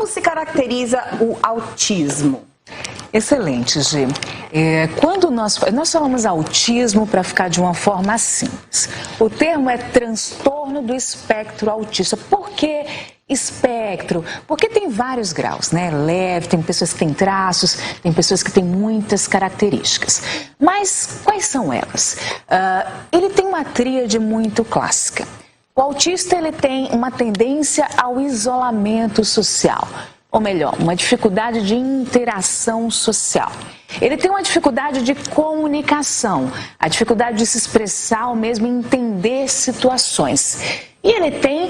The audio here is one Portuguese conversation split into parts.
Como se caracteriza o autismo? Excelente, Gi. Quando nós falamos autismo para ficar de uma forma simples, o termo é transtorno do espectro autista. Por que espectro? Porque tem vários graus, né? Leve, tem pessoas que têm traços, tem pessoas que têm muitas características. Mas quais são elas? Ele tem uma tríade muito clássica. O autista ele tem uma tendência ao isolamento social. Ou melhor, uma dificuldade de interação social. Ele tem uma dificuldade de comunicação, a dificuldade de se expressar ou mesmo entender situações. E ele tem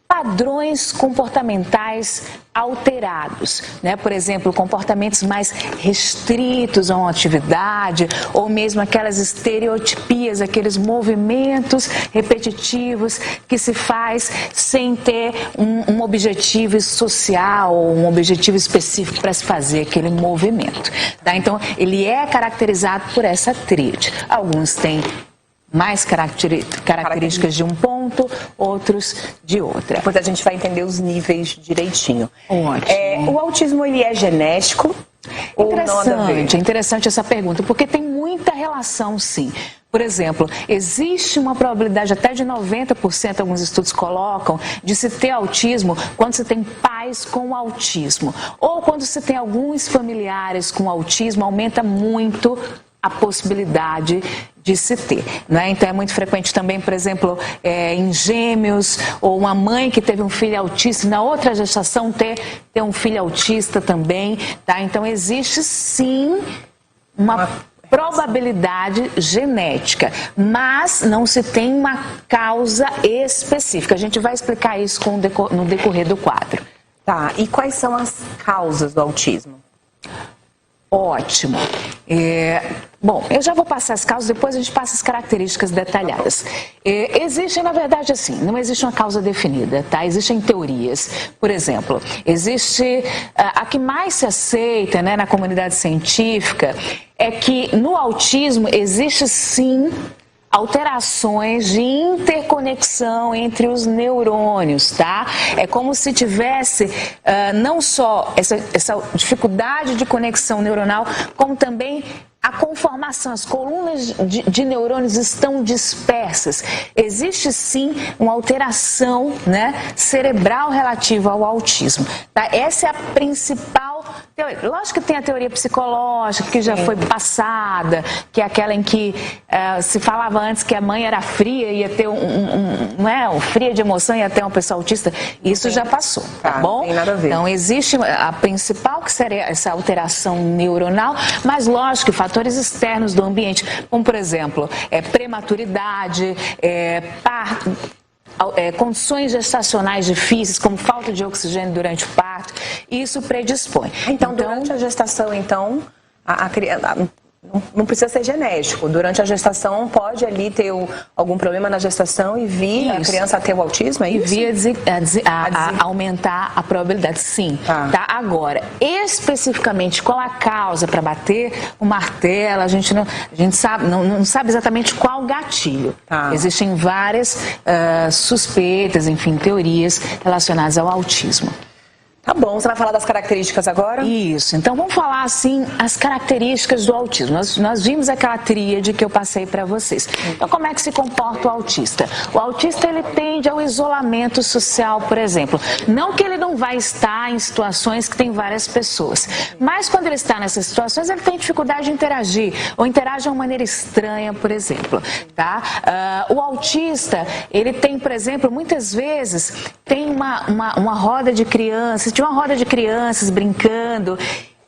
padrões comportamentais alterados, né? Por exemplo, comportamentos mais restritos a uma atividade ou mesmo aquelas estereotipias, aqueles movimentos repetitivos que se faz sem ter um objetivo social ou um objetivo específico para se fazer aquele movimento, tá? Então, ele é caracterizado por essa tríade. Alguns têm mais características de um ponto, outros de outra. Depois a gente vai entender os níveis direitinho. Ótimo. O autismo, ele é genético? Interessante essa pergunta, porque tem muita relação, sim. Por exemplo, existe uma probabilidade até de 90%, alguns estudos colocam, de se ter autismo quando se tem pais com autismo. Ou quando se tem alguns familiares com autismo, aumenta muito a possibilidade de se ter, né? Então é muito frequente também, por exemplo, em gêmeos, ou uma mãe que teve um filho autista e na outra gestação ter um filho autista também, tá? Então existe sim uma probabilidade genética, mas não se tem uma causa específica. A gente vai explicar isso no decorrer do quadro. Tá, e quais são as causas do autismo? Ótimo. Bom, eu já vou passar as causas, depois a gente passa as características detalhadas. Existe, na verdade, assim, não existe uma causa definida, tá? Existem teorias. Por exemplo, existe a que mais se aceita, né, na comunidade científica é que no autismo existe sim alterações de interconexão entre os neurônios, tá? É como se tivesse não só essa dificuldade de conexão neuronal, como também a conformação, as colunas de neurônios estão dispersas. Existe sim uma alteração, né, cerebral relativa ao autismo, tá? Essa é a principal teoria. Lógico que tem a teoria psicológica, que já foi passada, que é aquela em que se falava antes que a mãe era fria, ia ter fria de emoção, ia ter uma pessoa autista. Isso já passou, tá bom? Não tem nada a ver. Então existe a principal, que seria essa alteração neuronal, mas lógico que fatores externos do ambiente, como por exemplo, prematuridade, parto, condições gestacionais difíceis, como falta de oxigênio durante o parto, isso predispõe. Então durante a gestação, a criança não precisa ser genético. Durante a gestação pode ali ter algum problema na gestação e vir a criança a ter o autismo, é isso? E vir a aumentar a probabilidade, sim. Tá? Agora, especificamente qual a causa para bater o martelo, a gente não sabe exatamente qual gatilho. Existem várias suspeitas, enfim, teorias relacionadas ao autismo. Tá bom, você vai falar das características agora? Isso, então vamos falar assim as características do autismo. Nós vimos aquela tríade que eu passei para vocês. Então como é que se comporta o autista? O autista ele tende ao isolamento social, por exemplo. Não que ele não vai estar em situações que tem várias pessoas, mas quando ele está nessas situações ele tem dificuldade de interagir, ou interage de uma maneira estranha, por exemplo. Tá? O autista, ele tem, por exemplo, muitas vezes tem uma roda de crianças, de uma roda de crianças brincando,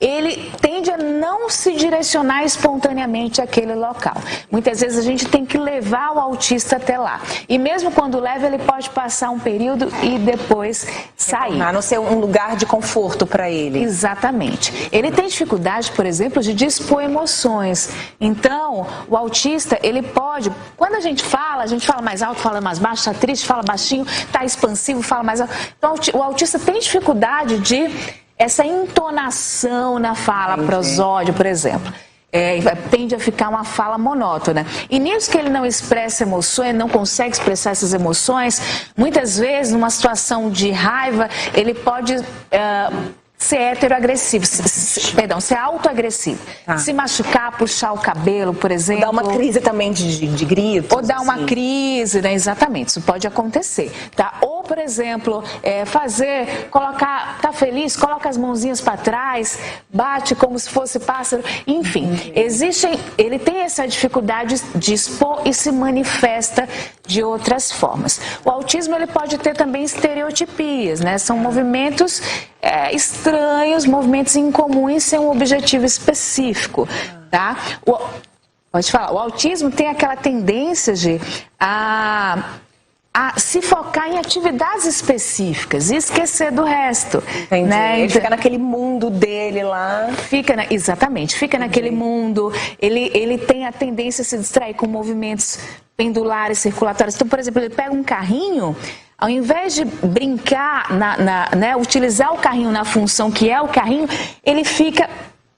ele tende a não se direcionar espontaneamente àquele local. Muitas vezes a gente tem que levar o autista até lá. E mesmo quando leva, ele pode passar um período e depois sair. A não ser um lugar de conforto para ele. Exatamente. Ele tem dificuldade, por exemplo, de dispor emoções. Então, o autista, ele pode... Quando a gente fala mais alto, fala mais baixo, está triste, fala baixinho, está expansivo, fala mais alto. Então, o autista tem dificuldade de... essa entonação na fala, prosódio, por exemplo. tende a ficar uma fala monótona. E nisso que ele não expressa emoções, não consegue expressar essas emoções, muitas vezes, numa situação de raiva, ele pode ser heteroagressivo, ser autoagressivo. Se machucar, puxar o cabelo, por exemplo. Dar uma crise também de gritos. Ou dar uma crise, né? Exatamente, isso pode acontecer. Tá? Ou, por exemplo, tá feliz, coloca as mãozinhas para trás, bate como se fosse pássaro. Enfim, ele tem essa dificuldade de expor e se manifesta de outras formas. O autismo, ele pode ter também estereotipias, né? São movimentos estranhos, movimentos incomuns sem um objetivo específico, tá? Pode falar, o autismo tem aquela tendência a se focar em atividades específicas e esquecer do resto. Entendi. Né? Ele fica naquele mundo dele lá. Exatamente, fica naquele mundo. Ele tem a tendência a se distrair com movimentos pendulares, circulatórios. Então, por exemplo, ele pega um carrinho, ao invés de brincar, né, utilizar o carrinho na função que é o carrinho, ele fica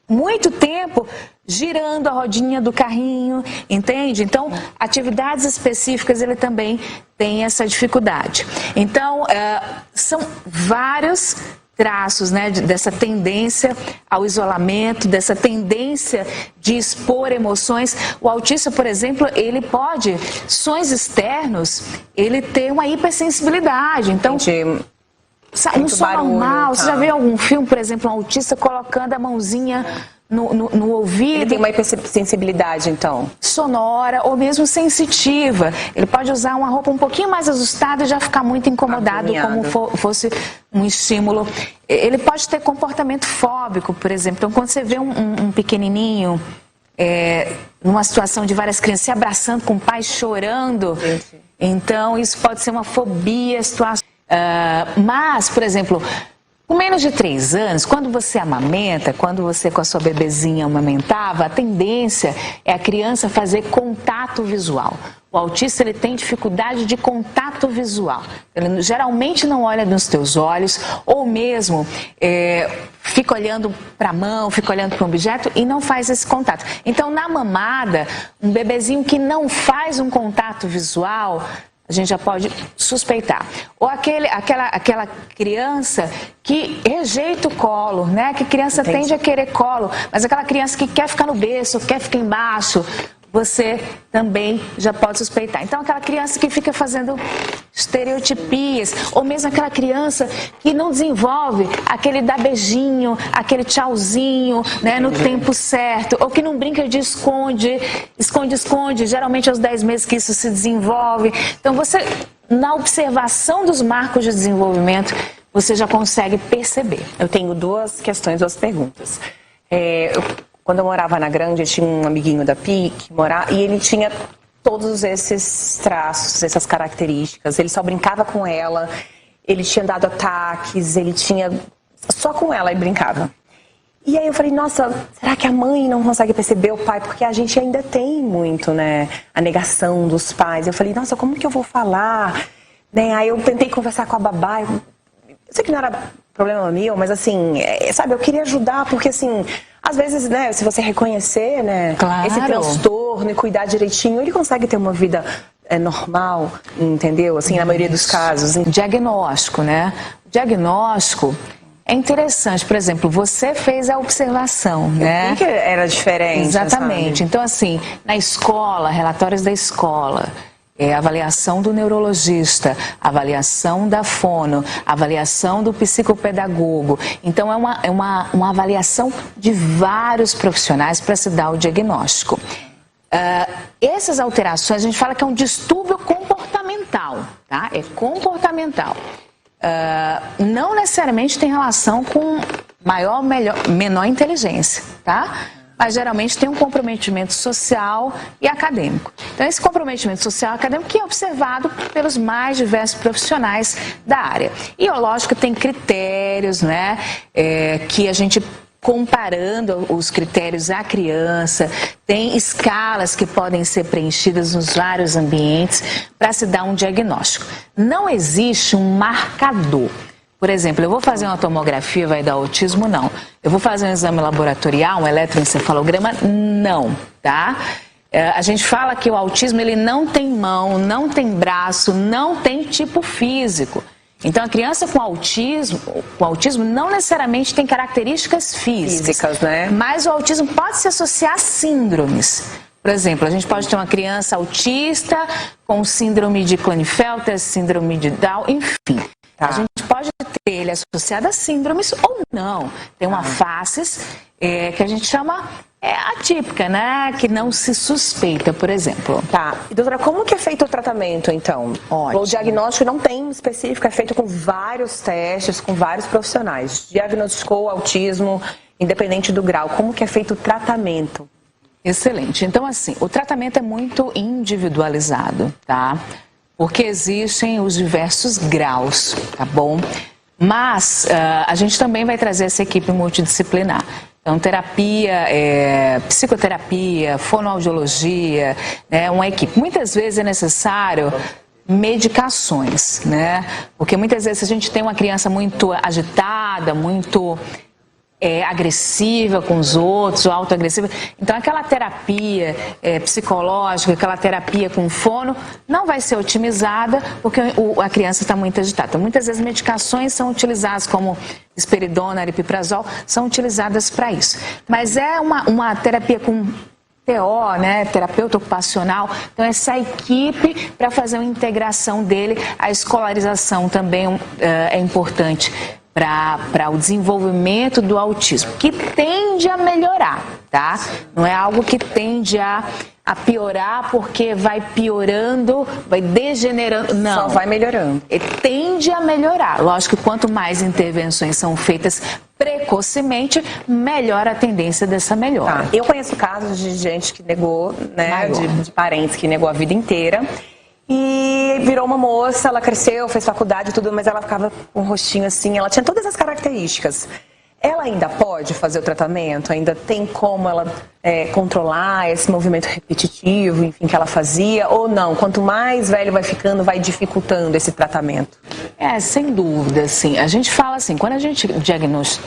muito tempo girando a rodinha do carrinho, entende? Então, atividades específicas ele também tem essa dificuldade. Então, são vários traços, né, dessa tendência ao isolamento, dessa tendência de expor emoções. O autista, por exemplo, ele pode, sons externos, ele tem uma hipersensibilidade. Então, um som normal, tá. Você já viu algum filme, por exemplo, um autista colocando a mãozinha no ouvido? Ele tem uma hipersensibilidade, então? Sonora ou mesmo sensitiva. Ele pode usar uma roupa um pouquinho mais ajustada e já ficar muito incomodado, como fosse um estímulo. Ele pode ter comportamento fóbico, por exemplo. Então, quando você vê um pequenininho numa situação de várias crianças se abraçando com o pai, chorando, então isso pode ser uma fobia, situação. Mas, por exemplo, com menos de 3 anos, quando você amamenta, quando você com a sua bebezinha amamentava, a tendência é a criança fazer contato visual. O autista, ele tem dificuldade de contato visual. Ele geralmente não olha nos teus olhos, ou mesmo fica olhando para a mão, fica olhando para um objeto e não faz esse contato. Então, na mamada, um bebezinho que não faz um contato visual, a gente já pode suspeitar. Ou aquela criança que rejeita o colo, né? Que criança tende a querer colo, mas aquela criança que quer ficar no berço, quer ficar embaixo, você também já pode suspeitar. Então, aquela criança que fica fazendo estereotipias, ou mesmo aquela criança que não desenvolve aquele dar beijinho, aquele tchauzinho, né, no tempo certo, ou que não brinca de esconde, geralmente aos 10 meses que isso se desenvolve. Então, você, na observação dos marcos de desenvolvimento, você já consegue perceber. Eu tenho duas perguntas. Quando eu morava na Grande, eu tinha um amiguinho da PIC, e ele tinha todos esses traços, essas características. Ele só brincava com ela, ele tinha dado ataques, ele tinha... Só com ela ele brincava. E aí eu falei, nossa, será que a mãe não consegue perceber o pai? Porque a gente ainda tem muito, né, a negação dos pais. Eu falei, nossa, como que eu vou falar? Né? Aí eu tentei conversar com a babá. Eu sei que não era problema meu, mas assim, sabe, eu queria ajudar, porque assim... Às vezes, né, se você reconhecer, né, claro, esse transtorno e cuidar direitinho, ele consegue ter uma vida normal, entendeu? Assim, na maioria dos casos. Diagnóstico, né? Diagnóstico é interessante. Por exemplo, você fez a observação, né? O que era diferente? Exatamente. Sabe? Então, assim, na escola, relatórios da escola, avaliação do neurologista, avaliação da fono, avaliação do psicopedagogo. Então, é uma avaliação de vários profissionais para se dar o diagnóstico. Essas alterações, a gente fala que é um distúrbio comportamental, tá? É comportamental. Não necessariamente tem relação com menor inteligência, tá? Mas geralmente tem um comprometimento social e acadêmico. Então, esse comprometimento social e acadêmico que é observado pelos mais diversos profissionais da área. E, lógico, tem critérios, né, que a gente, comparando os critérios à criança, tem escalas que podem ser preenchidas nos vários ambientes para se dar um diagnóstico. Não existe um marcador. Por exemplo, eu vou fazer uma tomografia, vai dar autismo? Não. Eu vou fazer um exame laboratorial, um eletroencefalograma? Não, tá? A gente fala que o autismo ele não tem mão, não tem braço, não tem tipo físico. Então, a criança com autismo não necessariamente tem características físicas, né? Mas o autismo pode se associar a síndromes. Por exemplo, a gente pode ter uma criança autista com síndrome de Klinefelter, síndrome de Down, enfim. Tá. A gente pode ter ele associado a síndromes ou não. Tem uma faces que a gente chama atípica, né? Que não se suspeita, por exemplo. Tá. E, doutora, como que é feito o tratamento, então? Ótimo. O diagnóstico não tem específico, é feito com vários testes, com vários profissionais. Diagnosticou o autismo, independente do grau. Como que é feito o tratamento? Excelente. Então, assim, o tratamento é muito individualizado, tá? Porque existem os diversos graus, tá bom? Mas a gente também vai trazer essa equipe multidisciplinar. Então, terapia, psicoterapia, fonoaudiologia, né, uma equipe. Muitas vezes é necessário medicações, né? Porque muitas vezes a gente tem uma criança muito agitada, muito agressiva com os outros, ou autoagressiva. Então, aquela terapia psicológica, aquela terapia com fono, não vai ser otimizada porque a criança está muito agitada. Então, muitas vezes, medicações são utilizadas como esperidona, aripiprazol, são utilizadas para isso. Mas é uma terapia com TO, né, terapeuta ocupacional, então essa equipe para fazer uma integração dele, a escolarização também é importante para o desenvolvimento do autismo, que tende a melhorar, tá? Não é algo que tende a piorar porque vai piorando, vai degenerando, não. Só vai melhorando. Tende a melhorar. Lógico que quanto mais intervenções são feitas precocemente, melhor a tendência dessa melhora. Tá. Eu conheço casos de gente que negou, né, de parentes que negou a vida inteira. E virou uma moça, ela cresceu, fez faculdade e tudo, mas ela ficava com um rostinho assim, ela tinha todas as características. Ela ainda pode fazer o tratamento? Ainda tem como ela controlar esse movimento repetitivo, enfim, que ela fazia? Ou não? Quanto mais velho vai ficando, vai dificultando esse tratamento? Sem dúvida, sim. A gente fala assim, quando a gente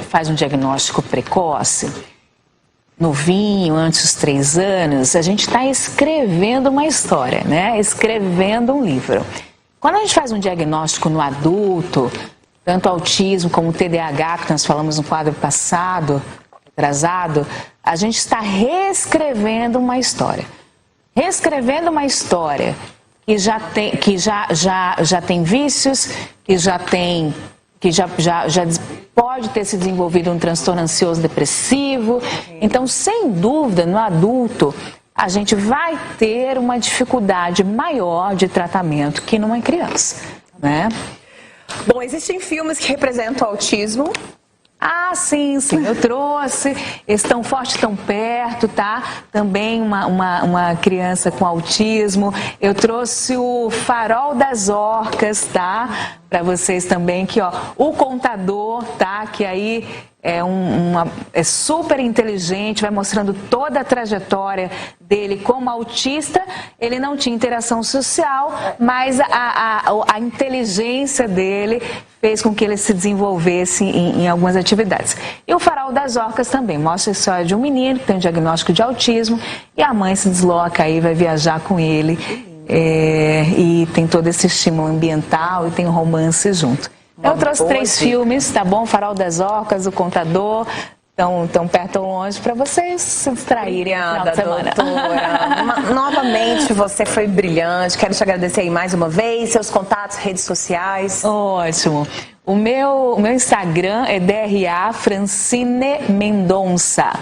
faz um diagnóstico precoce, novinho, antes dos 3 anos, a gente está escrevendo uma história, né? Escrevendo um livro. Quando a gente faz um diagnóstico no adulto, tanto autismo como TDAH, que nós falamos no quadro passado, atrasado, a gente está reescrevendo uma história. Reescrevendo uma história que já tem vícios, que já pode ter se desenvolvido um transtorno ansioso depressivo. Então, sem dúvida, no adulto, a gente vai ter uma dificuldade maior de tratamento que numa criança, né? Bom, existem filmes que representam o autismo. Sim, eu trouxe esse Tão Forte, Tão Perto, tá? Também uma criança com autismo. Eu trouxe o Farol das Orcas, tá? Para vocês também, que ó, o Contador, tá? Que aí é super inteligente, vai mostrando toda a trajetória dele como autista. Ele não tinha interação social, mas a inteligência dele fez com que ele se desenvolvesse em algumas atividades. E o Farol das Orcas também mostra a história de um menino que tem um diagnóstico de autismo e a mãe se desloca aí, vai viajar com ele e tem todo esse estímulo ambiental e tem um romance junto. Eu trouxe 3 filmes, tá bom? Farol das Orcas, O Contador, tão perto ou longe, para vocês se distraírem no final de semana. Doutora. Novamente, você foi brilhante. Quero te agradecer aí mais uma vez. Seus contatos, redes sociais. Ótimo. O meu Instagram é DRA Francine Mendonça.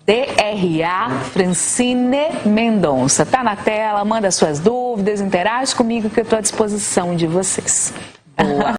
DRA Francine Mendonça. Tá na tela, manda suas dúvidas, interage comigo que eu estou à disposição de vocês. Boa.